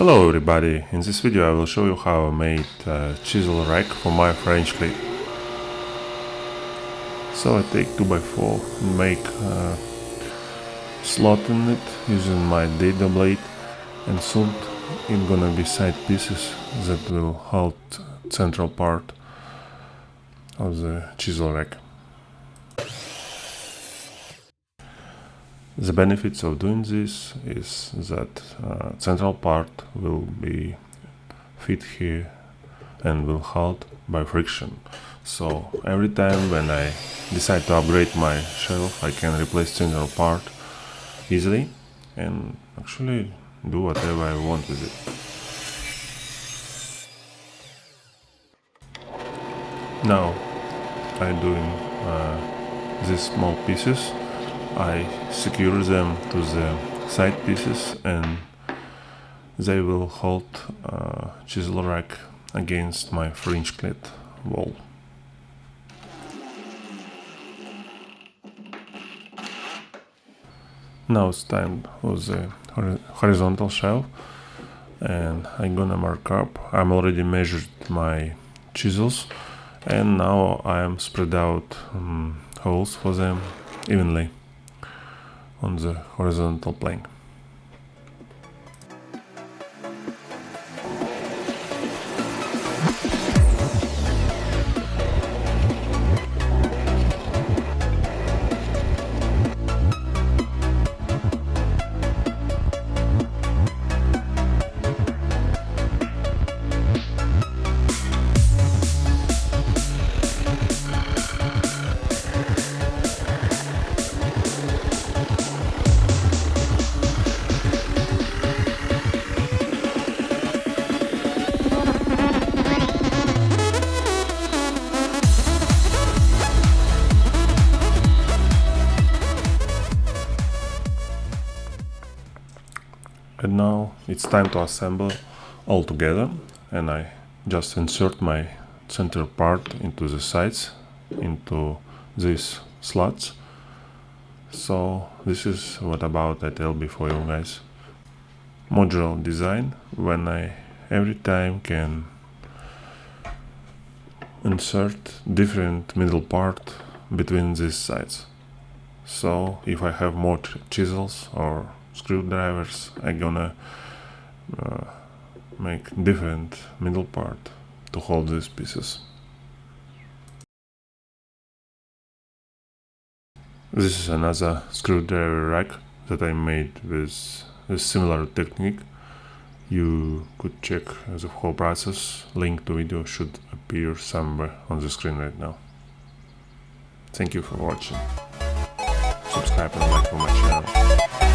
Hello everybody, in this video I will show you how I made a chisel rack for my French cleat. So I take 2x4 and make a slot in it using my dado blade, and soon it's gonna be side pieces that will hold central part of the chisel rack. The benefits of doing this is that central part will be fit here and will hold by friction. So every time when I decide to upgrade my shelf, I can replace central part easily and actually do whatever I want with it. Now I'm doing these small pieces. I secure them to the side pieces and they will hold chisel rack against my French cleat wall. Now it's time for the horizontal shelf, and I'm gonna mark up. I'm already measured my chisels, and now I am spread out holes for them evenly on the horizontal plane. And now it's time to assemble all together, and I just insert my center part into the sides, into these slots. So this is what about I tell before you guys. Modular design, when I every time can insert different middle part between these sides. So if I have more chisels or screwdrivers, I'm gonna make different middle part to hold these pieces. This is another screwdriver rack that I made with a similar technique. You could check the whole process. Link to video should appear somewhere on the screen right now. Thank you for watching. Subscribe and like for my channel.